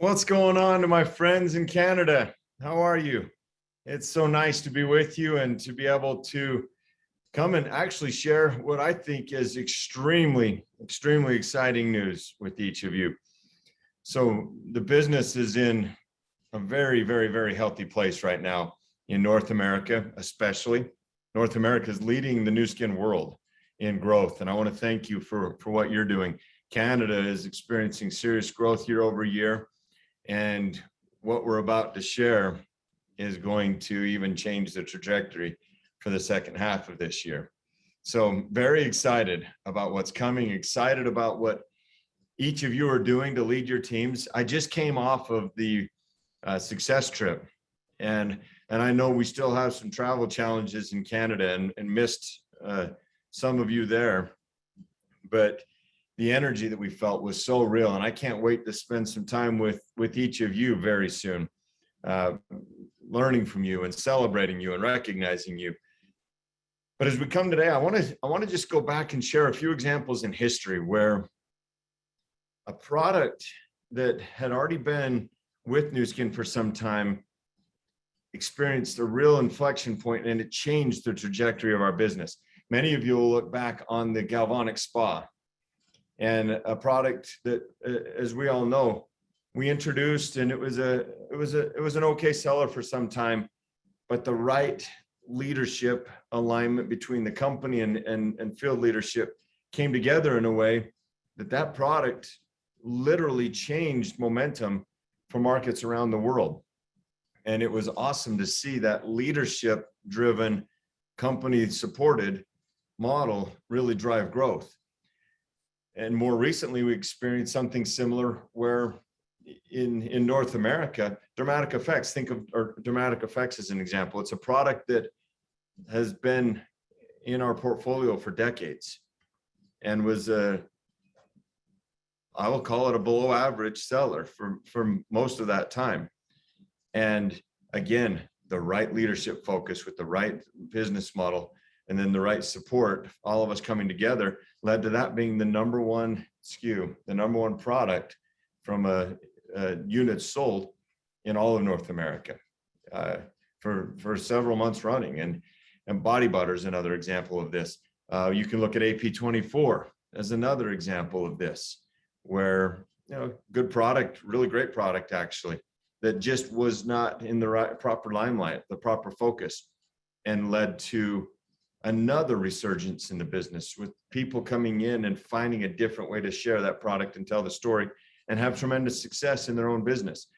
What's going on to my friends in Canada? How are you? It's so nice to be with you and to be able to come and actually share what I think is extremely, extremely exciting news with each of you. So the business is in a very, very, very healthy place right now in North America, especially. North America is leading the Nu Skin world in growth. And I want to thank you for what you're doing. Canada is experiencing serious growth year over year. And what we're about to share is going to even change the trajectory for the second half of this year. So very excited about what's coming, excited about what each of you are doing to lead your teams. I just came off of the success trip, and I know we still have some travel challenges in Canada and missed some of you there, but the energy that we felt was so real, and I can't wait to spend some time with each of you very soon, learning from you and celebrating you and recognizing you. But as we come today, I want to just go back and share a few examples in history where a product that had already been with Nu Skin for some time experienced a real inflection point, and it changed the trajectory of our business. Many of you will look back on the Galvanic Spa, and a product that, as we all know, we introduced, and it was an okay seller for some time, but the right leadership alignment between the company and field leadership came together in a way that product literally changed momentum for markets around the world. And it was awesome to see that leadership driven, company supported model really drive growth. And more recently, we experienced something similar where in North America, Dermatic Effects, think of Dermatic Effects as an example. It's a product that has been in our portfolio for decades and was I will call it a below average seller for most of that time. And again, the right leadership focus with the right business model and then the right support, all of us coming together, led to that being the number one SKU, the number one product from a units sold in all of North America for several months running. And Body Butter is another example of this. You can look at AP24 as another example of this, where good product, really great product actually, that just was not in the right proper limelight, the proper focus, and led to another resurgence in the business with people coming in and finding a different way to share that product and tell the story and have tremendous success in their own business.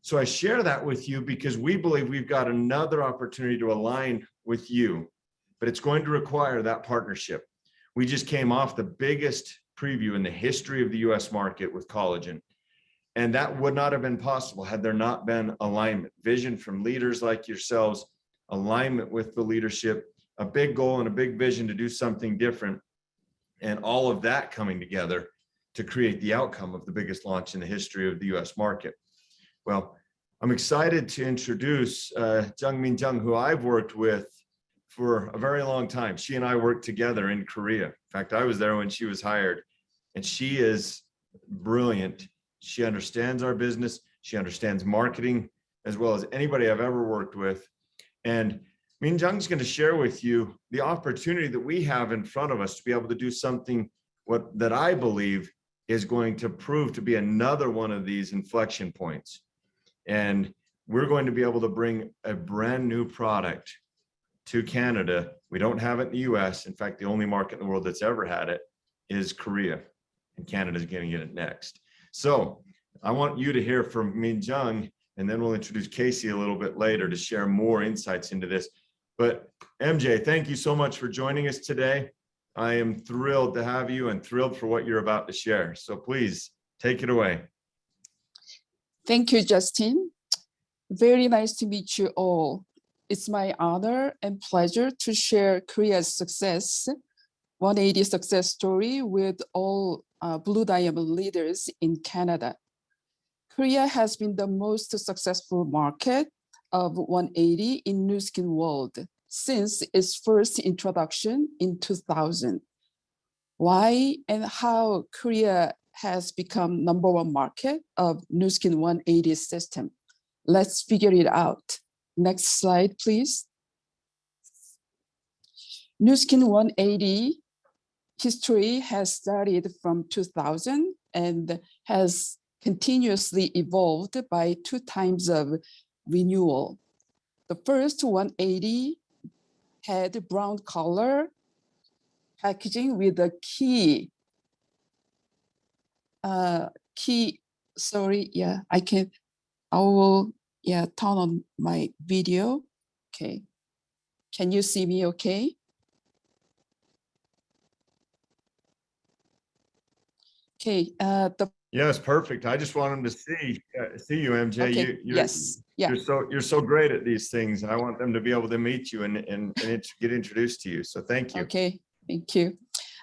So I share that with you because we believe we've got another opportunity to align with you, but it's going to require that partnership. We just came off the biggest preview in the history of the US market with collagen. And that would not have been possible had there not been alignment, vision from leaders like yourselves, alignment with the leadership, a big goal and a big vision to do something different, and all of that coming together to create the outcome of the biggest launch in the history of the US market. Well, I'm excited to introduce Jungmin Jung, who I've worked with for a very long time. She and I worked together in Korea. In fact, I was there when she was hired, and she is brilliant. She understands our business. She understands marketing as well as anybody I've ever worked with. And Min Jung's going to share with you the opportunity that we have in front of us to be able to do something that I believe is going to prove to be another one of these inflection points. And we're going to be able to bring a brand new product to Canada. We don't have it in the US. In fact, the only market in the world that's ever had it is Korea, and Canada's getting it next. So I want you to hear from Min Jung, and then we'll introduce Casey a little bit later to share more insights into this. But MJ, thank you so much for joining us today. I am thrilled to have you and thrilled for what you're about to share. So please take it away. Thank you, Justin. Very nice to meet you all. It's my honor and pleasure to share Korea's success, 180 success story with all Blue Diamond leaders in Canada. Korea has been the most successful market of 180 in Nu Skin world since its first introduction in 2000. Why and how Korea has become #1 market of Nu Skin 180 system? Let's figure it out. Next slide, please. Nu Skin 180 history has started from 2000 and has continuously evolved by 2 times of renewal. The first 180 had brown color packaging with a key, sorry, yeah, I will, yeah, turn on my video. Okay, can you see me okay? Okay, Yes, perfect. I just want them to see you, MJ. okay, yes, yeah. You're so great at these things, and I want them to be able to meet you and get introduced to you. So thank you. Okay, thank you.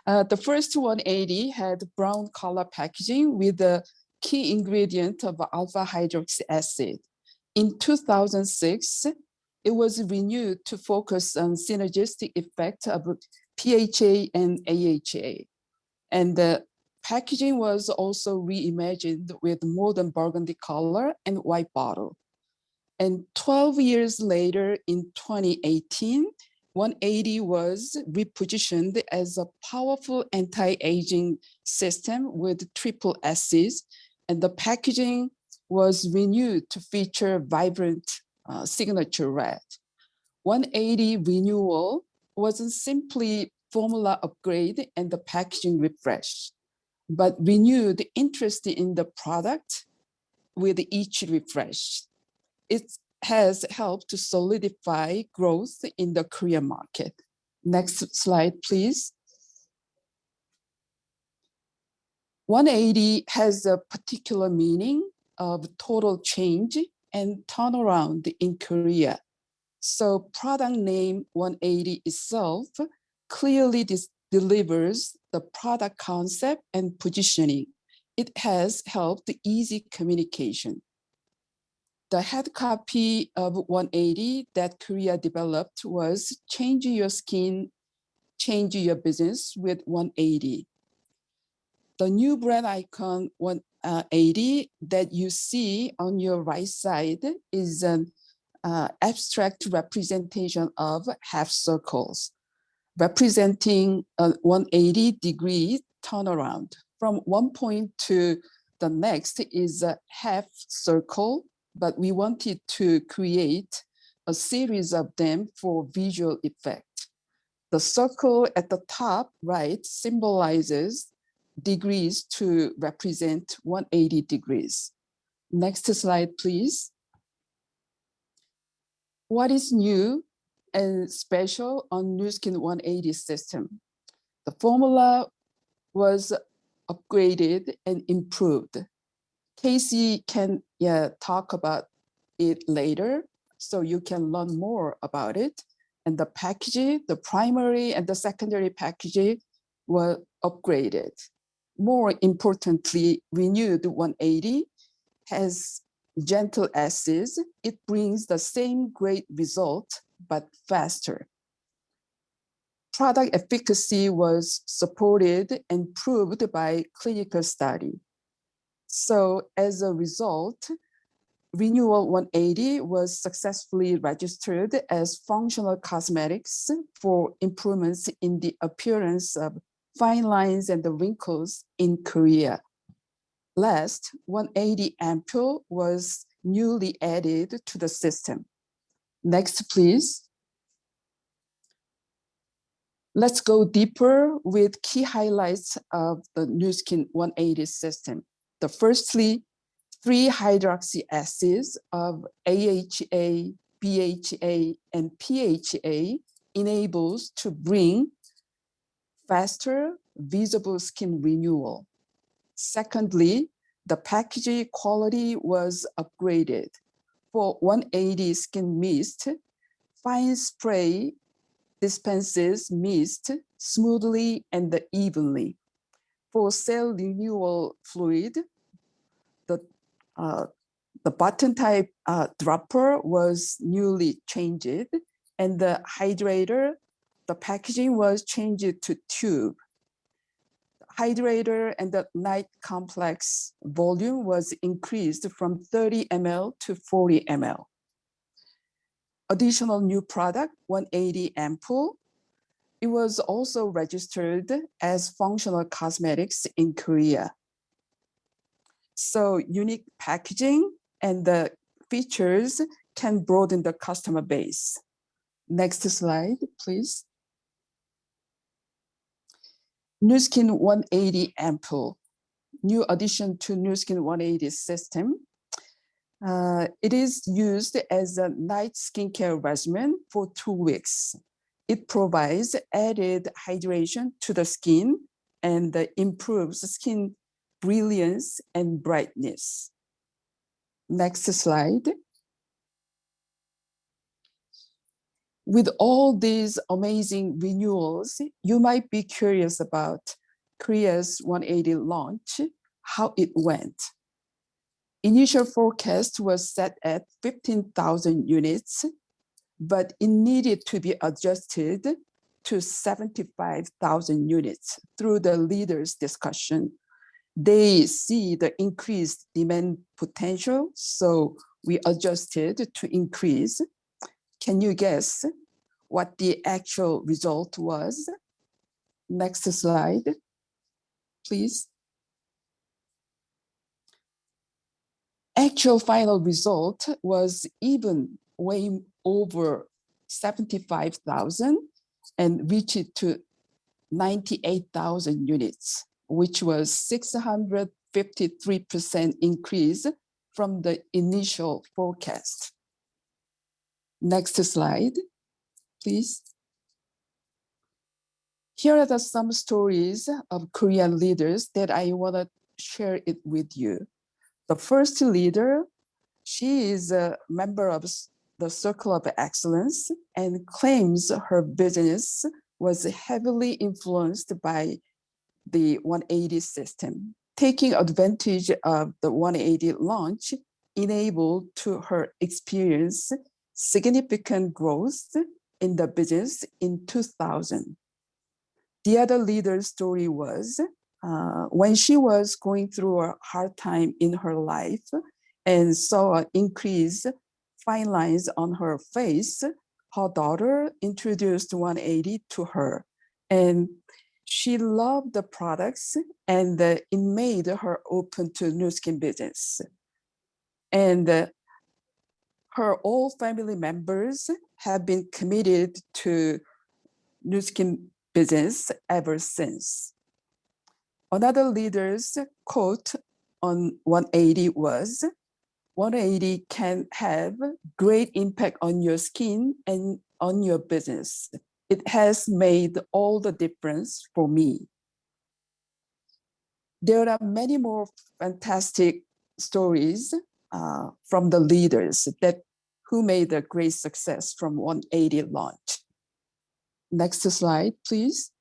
The first 180 had brown color packaging with the key ingredient of alpha hydroxy acid. In 2006, it was renewed to focus on synergistic effect of PHA and AHA. And the packaging was also reimagined with modern burgundy color and white bottle. And 12 years later, in 2018, 180 was repositioned as a powerful anti-aging system with triple S's, and the packaging was renewed to feature vibrant signature red. 180 renewal wasn't simply formula upgrade and the packaging refresh, but renewed interest in the product with each refresh. It has helped to solidify growth in the Korean market. Next slide, please. 180 has a particular meaning of total change and turnaround in Korea. So product name 180 itself clearly delivers the product concept and positioning. It has helped easy communication. The head copy of 180 that Korea developed was Change Your Skin, Change Your Business with 180. The new brand icon 180 that you see on your right side is an abstract representation of half circles, representing a 180-degree turnaround. From one point to the next is a half circle, but we wanted to create a series of them for visual effect. The circle at the top right symbolizes degrees to represent 180 degrees. Next slide, please. What is new and special on Nu Skin 180 system? The formula was upgraded and improved. Casey can talk about it later, so you can learn more about it. And the packaging, the primary and the secondary packaging were upgraded. More importantly, renewed 180 has gentle acids. It brings the same great result, but faster. Product efficacy was supported and proved by clinical study. So as a result, Renewal 180 was successfully registered as functional cosmetics for improvements in the appearance of fine lines and the wrinkles in Korea. Last, 180 Ampule was newly added to the system. Next, please. Let's go deeper with key highlights of the Nu Skin 180 system. The firstly, 3 hydroxy acids of AHA, BHA, and PHA enables to bring faster visible skin renewal. Secondly, the packaging quality was upgraded. For 180 Skin Mist, fine spray dispenses mist smoothly and evenly. For cell renewal fluid, the button type dropper was newly changed, and the hydrator, the packaging was changed to tube. hydrator and the night complex volume was increased from 30 ml to 40 ml. Additional new product, 180 ampoule. It was also registered as functional cosmetics in Korea. So unique packaging and the features can broaden the customer base. Next slide, please. Nu Skin 180 ampoule, new addition to Nu Skin 180 system. It is used as a night skincare regimen for 2 weeks. It provides added hydration to the skin and improves skin brilliance and brightness. Next slide. With all these amazing renewals, you might be curious about Korea's 180 launch, how it went. Initial forecast was set at 15,000 units, but it needed to be adjusted to 75,000 units through the leaders' discussion. They see the increased demand potential, so we adjusted to increase. Can you guess what the actual result was? Next slide, please. Actual final result was even way over 75,000 and reached to 98,000 units, which was 653% increase from the initial forecast. Next slide, please. Here are some stories of Korean leaders that I want to share it with you. The first leader, she is a member of the Circle of Excellence and claims her business was heavily influenced by the 180 system. Taking advantage of the 180 launch enabled to her experience significant growth in the business in 2000. The other leader's story was when she was going through a hard time in her life and saw an increase fine lines on her face, her daughter introduced 180 to her, and she loved the products, and it made her open to Nu Skin business. And her all family members have been committed to Nu Skin business ever since. Another leader's quote on 180 was, 180 can have great impact on your skin and on your business. It has made all the difference for me. There are many more fantastic stories from the leaders who made a great success from 180 launch. Next slide, please.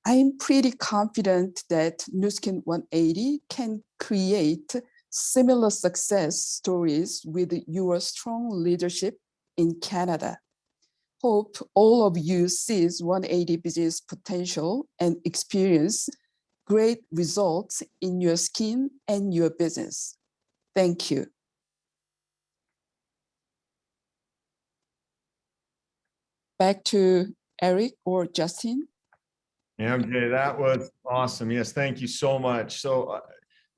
I'm pretty confident that Nu Skin 180 can create similar success stories with your strong leadership in Canada. Hope all of you sees 180 business potential and experience great results in your skin and your business. Thank you. Back to Eric or Justin. MJ, that was awesome. Yes, thank you so much. So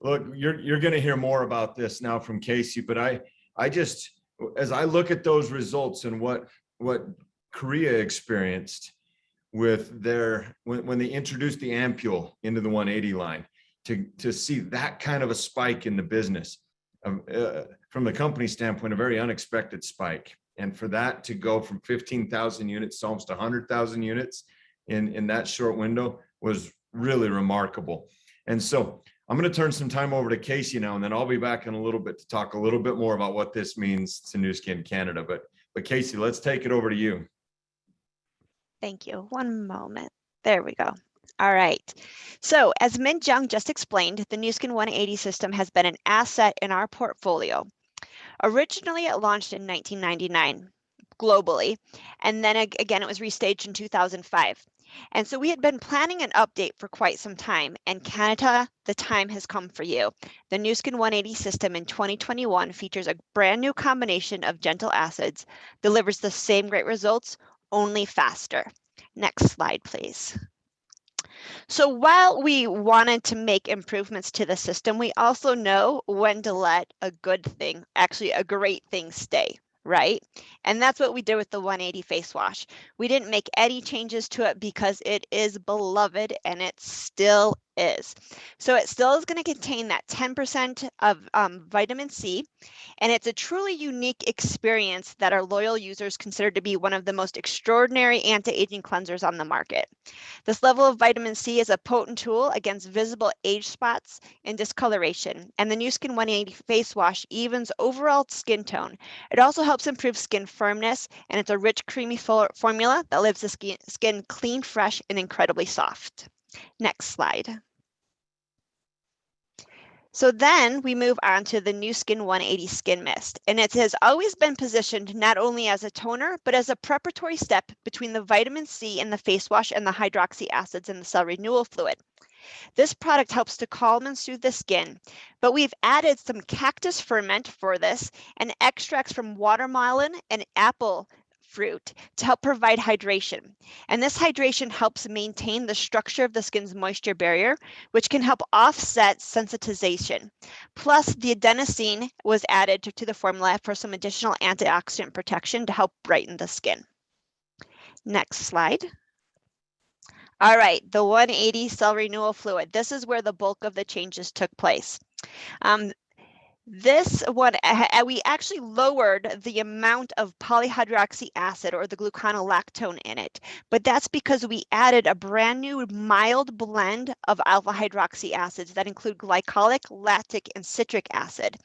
look, you're going to hear more about this now from Casey, but I just, as I look at those results and what Korea experienced with their, when they introduced the ampule into the 180 line, to see that kind of a spike in the business, from the company standpoint, a very unexpected spike. And for that to go from 15,000 units to almost 100,000 units in that short window was really remarkable. And so I'm going to turn some time over to Casey now, and then I'll be back in a little bit to talk a little bit more about what this means to Nu Skin Canada. But Casey, let's take it over to you. Thank you. One moment. There we go. All right. So as Min Jung just explained, the Nu Skin 180 system has been an asset in our portfolio. Originally, it launched in 1999 globally, and then again, it was restaged in 2005. And so we had been planning an update for quite some time, and Canada, the time has come for you. The Nu Skin 180 system in 2021 features a brand new combination of gentle acids, delivers the same great results, only faster. Next slide, please. So while we wanted to make improvements to the system, we also know when to let a good thing, actually a great thing, stay, right? And that's what we did with the 180 face wash. We didn't make any changes to it because it is beloved, and it still is. So it still is going to contain that 10% of vitamin C, and it's a truly unique experience that our loyal users consider to be one of the most extraordinary anti-aging cleansers on the market. This level of vitamin C is a potent tool against visible age spots and discoloration, and the Nu Skin 180 face wash evens overall skin tone. It also helps improve skin firmness, and it's a rich, creamy formula that leaves the skin clean, fresh, and incredibly soft. Next slide. So then we move on to the Nu Skin 180 Skin Mist, and it has always been positioned not only as a toner, but as a preparatory step between the vitamin C in the face wash and the hydroxy acids in the cell renewal fluid. This product helps to calm and soothe the skin, but we've added some cactus ferment for this and extracts from watermelon and apple fruit to help provide hydration. And this hydration helps maintain the structure of the skin's moisture barrier, which can help offset sensitization. Plus, the adenosine was added to the formula for some additional antioxidant protection to help brighten the skin. Next slide. All right, the 180 cell renewal fluid. This is where the bulk of the changes took place. This one, we actually lowered the amount of polyhydroxy acid or the gluconolactone in it, but that's because we added a brand new mild blend of alpha hydroxy acids that include glycolic, lactic, and citric acid.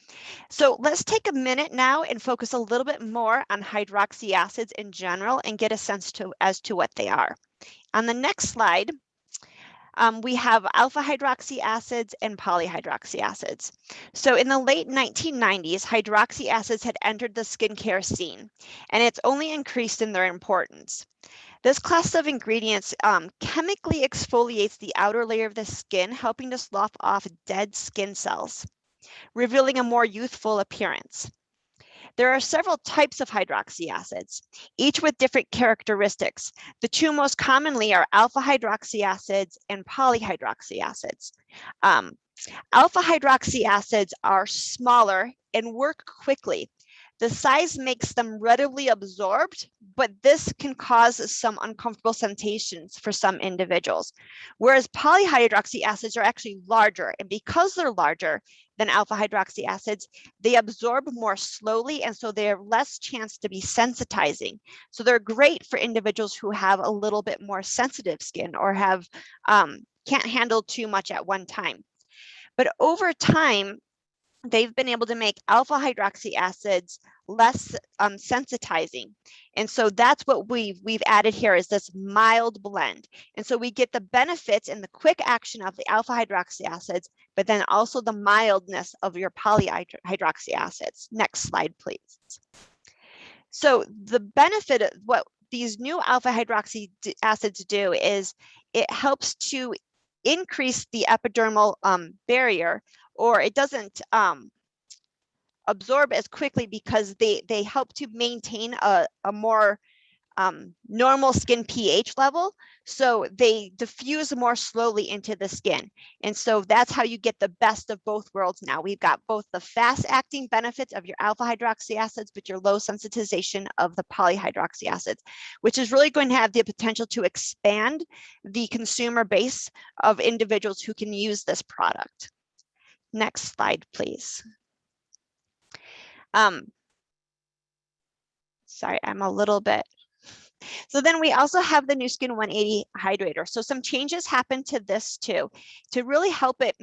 So let's take a minute now and focus a little bit more on hydroxy acids in general and get a sense as to what they are. On the next slide, we have alpha hydroxy acids and polyhydroxy acids. So in the late 1990s, hydroxy acids had entered the skincare scene, and it's only increased in their importance. This class of ingredients chemically exfoliates the outer layer of the skin, helping to slough off dead skin cells, revealing a more youthful appearance. There are several types of hydroxy acids, each with different characteristics. The two most commonly are alpha hydroxy acids and polyhydroxy acids. Alpha hydroxy acids are smaller and work quickly. The size makes them readily absorbed, but this can cause some uncomfortable sensations for some individuals. Whereas polyhydroxy acids are actually larger, and because they're larger than alpha hydroxy acids, they absorb more slowly, and so they have less chance to be sensitizing. So they're great for individuals who have a little bit more sensitive skin or have can't handle too much at one time. But over time, they've been able to make alpha hydroxy acids less sensitizing. And so that's what we've added here is this mild blend. And so we get the benefits and the quick action of the alpha hydroxy acids, but then also the mildness of your polyhydroxy acids. Next slide, please. So the benefit of what these new alpha hydroxy acids do is it helps to increase the epidermal barrier, or it doesn't absorb as quickly because they help to maintain a more normal skin pH level. So they diffuse more slowly into the skin. And so that's how you get the best of both worlds now. We've got both the fast acting benefits of your alpha hydroxy acids, but your low sensitization of the polyhydroxy acids, which is really going to have the potential to expand the consumer base of individuals who can use this product. Next slide, please. Sorry, I'm a little bit. So then we also have the Nu Skin 180 Hydrator. So some changes happened to this too, to really help it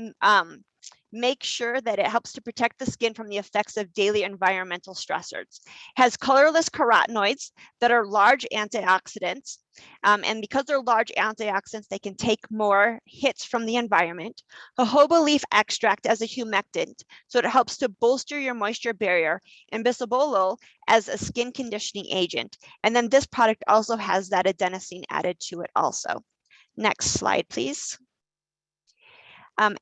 make sure that it helps to protect the skin from the effects of daily environmental stressors. Has colorless carotenoids that are large antioxidants. And because they're large antioxidants, they can take more hits from the environment. Jojoba leaf extract as a humectant, so it helps to bolster your moisture barrier, and bisabolol as a skin conditioning agent. And then this product also has that adenosine added to it also. Next slide, please.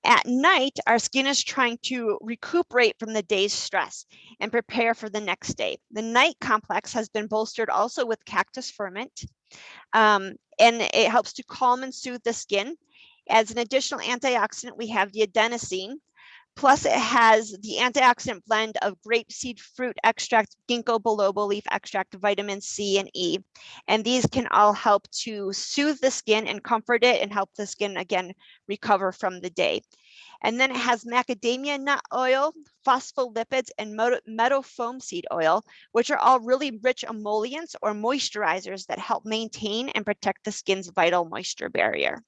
At night, our skin is trying to recuperate from the day's stress and prepare for the next day. The night complex has been bolstered also with cactus ferment, and it helps to calm and soothe the skin. As an additional antioxidant, we have the adenosine. Plus, it has the antioxidant blend of grapeseed fruit extract, ginkgo biloba leaf extract, vitamin C and E. And these can all help to soothe the skin and comfort it and help the skin, again, recover from the day. And then it has macadamia nut oil, phospholipids, and meadow foam seed oil, which are all really rich emollients or moisturizers that help maintain and protect the skin's vital moisture barrier.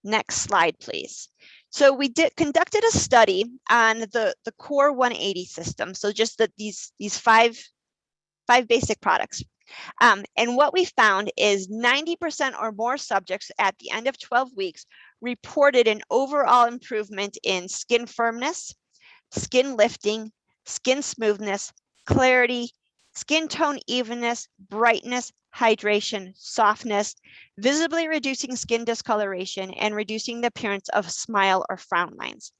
Next slide, please. So we conducted a study on the core 180 system. So just these five basic products. And what we found is 90% or more subjects at the end of 12 weeks reported an overall improvement in skin firmness, skin lifting, skin smoothness, clarity, skin tone evenness, brightness, hydration, softness, visibly reducing skin discoloration, and reducing the appearance of smile or frown lines.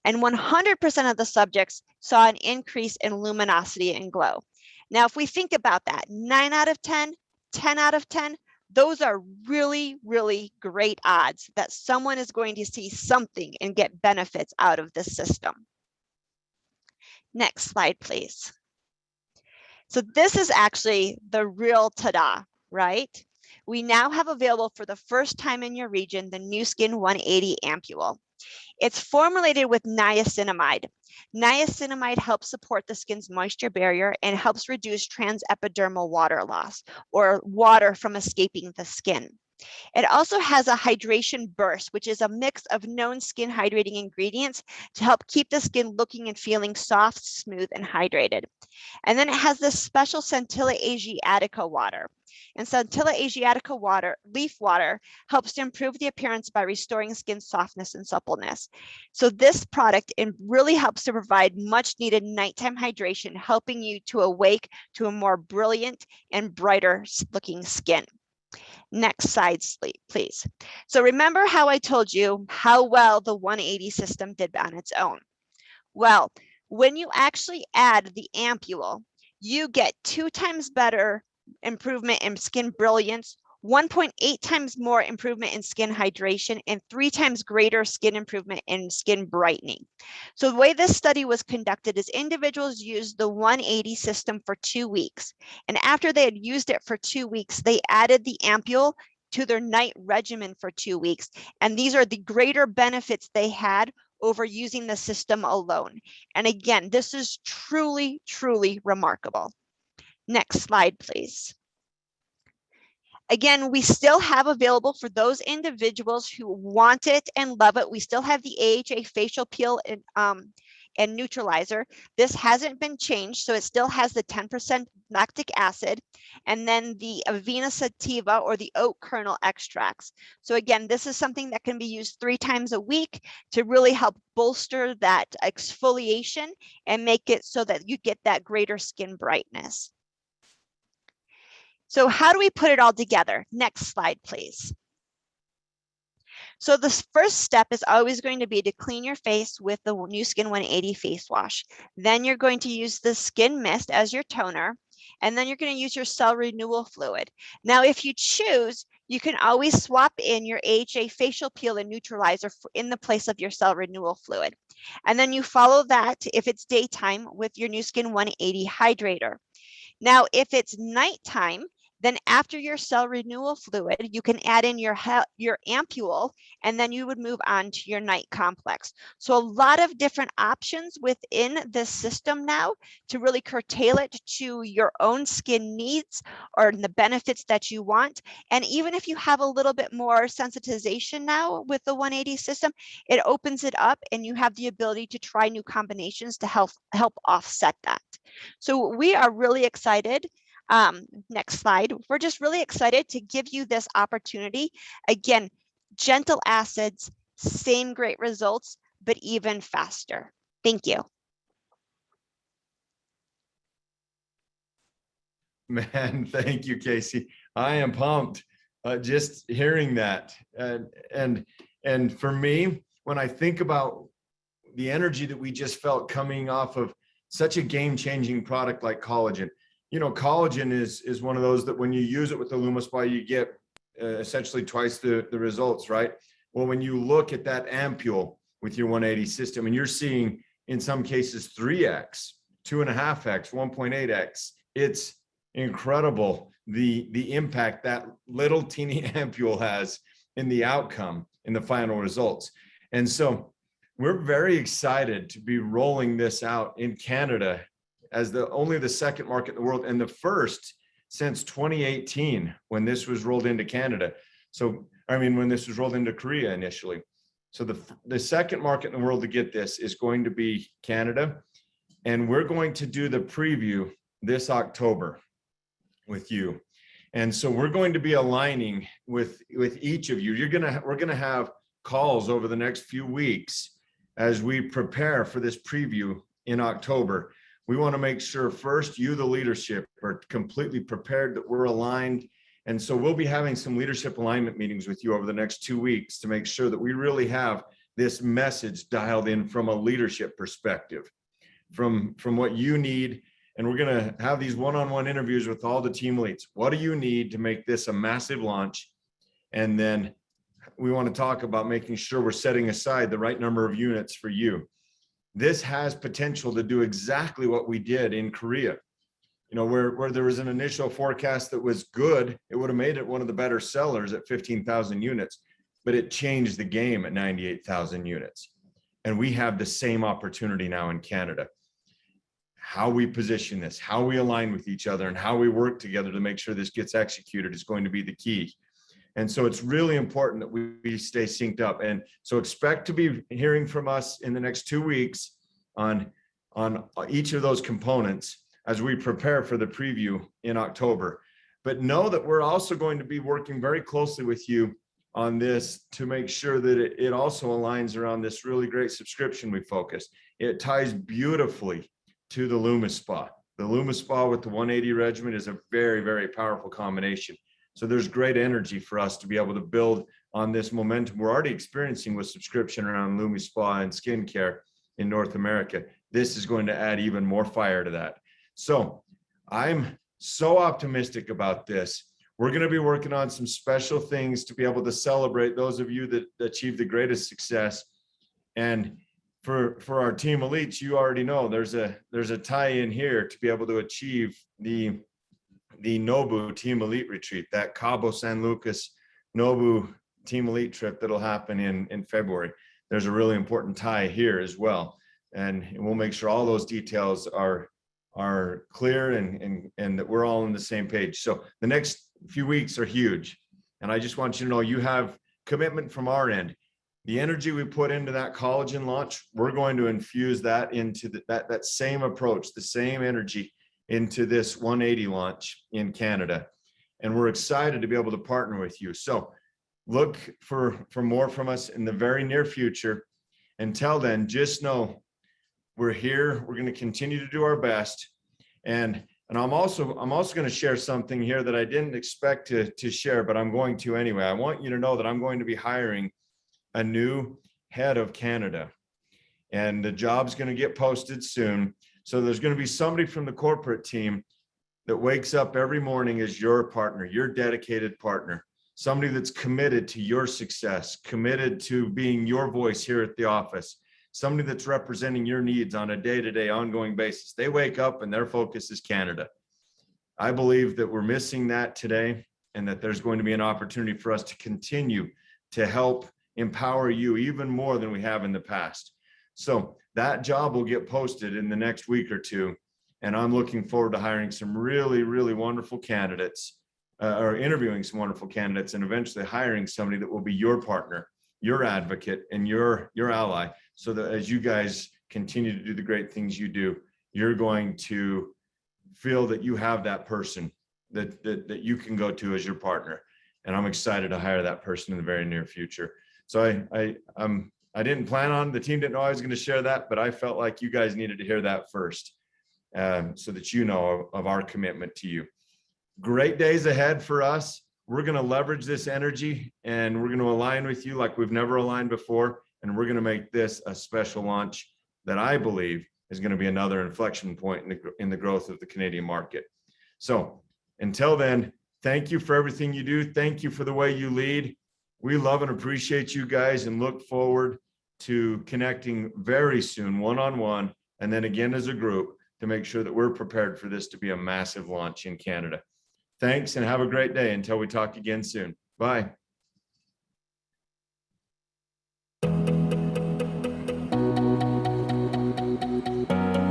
And 100% of the subjects saw an increase in luminosity and glow. Now, if we think about that, 9 out of 10, 10 out of 10, those are really, really great odds that someone is going to see something and get benefits out of this system. Next slide, please. So this is actually the real ta-da, right? We now have available for the first time in your region the Nu Skin 180 Ampule. It's formulated with niacinamide. Niacinamide helps support the skin's moisture barrier and helps reduce transepidermal water loss, or water from escaping the skin. It also has a hydration burst, which is a mix of known skin hydrating ingredients to help keep the skin looking and feeling soft, smooth, and hydrated. And then it has this special Centella Asiatica water. And Centella Asiatica water, leaf water, helps to improve the appearance by restoring skin softness and suppleness. So this product really helps to provide much needed nighttime hydration, helping you to awake to a more brilliant and brighter looking skin. Next slide, please. So remember how I told you how well the 180 system did on its own? Well, when you actually add the Ampule, you get 2 times better improvement in skin brilliance, 1.8 times more improvement in skin hydration, and 3 times greater skin improvement in skin brightening. So the way this study was conducted is individuals used the 180 system for 2 weeks. And after they had used it for 2 weeks, they added the Ampule to their night regimen for 2 weeks. And these are the greater benefits they had over using the system alone. And again, this is truly, truly remarkable. Next slide, please. Again, we still have available for those individuals who want it and love it. We still have the AHA facial peel and neutralizer. This hasn't been changed, so it still has the 10% lactic acid, and then the Avena sativa or the oat kernel extracts. So again, this is something that can be used 3 times a week to really help bolster that exfoliation and make it so that you get that greater skin brightness. So how do we put it all together? Next slide, please. So the first step is always going to be to clean your face with the Nu Skin 180 face wash. Then you're going to use the skin mist as your toner, and then you're going to use your cell renewal fluid. Now, if you choose, you can always swap in your AHA facial peel and neutralizer in the place of your cell renewal fluid. And then you follow that, if it's daytime, with your Nu Skin 180 hydrator. Now, if it's nighttime Then after your cell renewal fluid, you can add in your ampule, and then you would move on to your night complex. So a lot of different options within this system now to really curtail it to your own skin needs or the benefits that you want. And even if you have a little bit more sensitization now with the 180 system, it opens it up and you have the ability to try new combinations to help offset that. So we are really excited. Next slide. We're just really excited to give you this opportunity. Again, gentle acids, same great results, but even faster. Thank you. Man, thank you, Casey. I am pumped just hearing that. And for me, when I think about the energy that we just felt coming off of such a game-changing product like collagen, you know, collagen is one of those that when you use it with the LumiSpa, you get essentially twice the results, right? Well, when you look at that ampule with your 180 system, and you're seeing in some cases 3x, 2.5x, 1.8x, it's incredible the impact that little teeny ampule has in the outcome, in the final results. And so we're very excited to be rolling this out in Canada as only the second market in the world and the first since 2018 when this was rolled into Canada. So, I mean, when this was rolled into Korea initially. So the second market in the world to get this is going to be Canada. And we're going to do the preview this October with you. And so we're going to be aligning with each of you. We're going to have calls over the next few weeks as we prepare for this preview in October. We want to make sure first you, the leadership, are completely prepared, that we're aligned. And so we'll be having some leadership alignment meetings with you over the next 2 weeks to make sure that we really have this message dialed in from a leadership perspective, from what you need. And we're going to have these one-on-one interviews with all the team leads. What do you need to make this a massive launch? And then we want to talk about making sure we're setting aside the right number of units for you. This has potential to do exactly what we did in Korea. You know, where there was an initial forecast that was good, it would have made it one of the better sellers at 15,000 units, but it changed the game at 98,000 units. And we have the same opportunity now in Canada. How we position this, how we align with each other, and how we work together to make sure this gets executed is going to be the key. And so it's really important that we stay synced up. And so expect to be hearing from us in the next 2 weeks on each of those components as we prepare for the preview in October. But know that we're also going to be working very closely with you on this to make sure that it also aligns around this really great subscription we focus. It ties beautifully to the LumiSpa. The LumiSpa with the 180 regimen is a very, very powerful combination. So there's great energy for us to be able to build on this momentum we're already experiencing with subscription around LumiSpa and skincare in North America. This is going to add even more fire to that. So I'm so optimistic about this. We're going to be working on some special things to be able to celebrate those of you that achieve the greatest success. And for our team elites, you already know there's a tie-in here to be able to achieve the Nobu Team Elite Retreat, that Cabo San Lucas Nobu Team Elite trip that'll happen in February. There's a really important tie here as well. And we'll make sure all those details are clear and that we're all on the same page. So the next few weeks are huge. And I just want you to know you have commitment from our end. The energy we put into that collagen launch, we're going to infuse that into that same approach, the same energy into this 180 launch in Canada. And we're excited to be able to partner with you. So look for more from us in the very near future. Until then, just know we're here. We're going to continue to do our best. And I'm also going to share something here that I didn't expect to share, but I'm going to anyway. I want you to know that I'm going to be hiring a new head of Canada, and the job's going to get posted soon. So there's going to be somebody from the corporate team that wakes up every morning as your partner, your dedicated partner, somebody that's committed to your success, committed to being your voice here at the office, somebody that's representing your needs on a day-to-day ongoing basis. They wake up and their focus is Canada. I believe that we're missing that today, and that there's going to be an opportunity for us to continue to help empower you even more than we have in the past. So that job will get posted in the next week or two. And I'm looking forward to hiring some really, really wonderful candidates, or interviewing some wonderful candidates, and eventually hiring somebody that will be your partner, your advocate, and your ally, so that as you guys continue to do the great things you do, you're going to feel that you have that person that you can go to as your partner. And I'm excited to hire that person in the very near future. So I didn't plan on, the team didn't know I was going to share that, but I felt like you guys needed to hear that first, so that you know of our commitment to you. Great days ahead for us. We're going to leverage this energy, and we're going to align with you like we've never aligned before. And we're going to make this a special launch that I believe is going to be another inflection point in the growth of the Canadian market. So until then, thank you for everything you do. Thank you for the way you lead. We love and appreciate you guys, and look forward to connecting very soon, one-on-one, and then again as a group, to make sure that we're prepared for this to be a massive launch in Canada. Thanks, and have a great day until we talk again soon. Bye.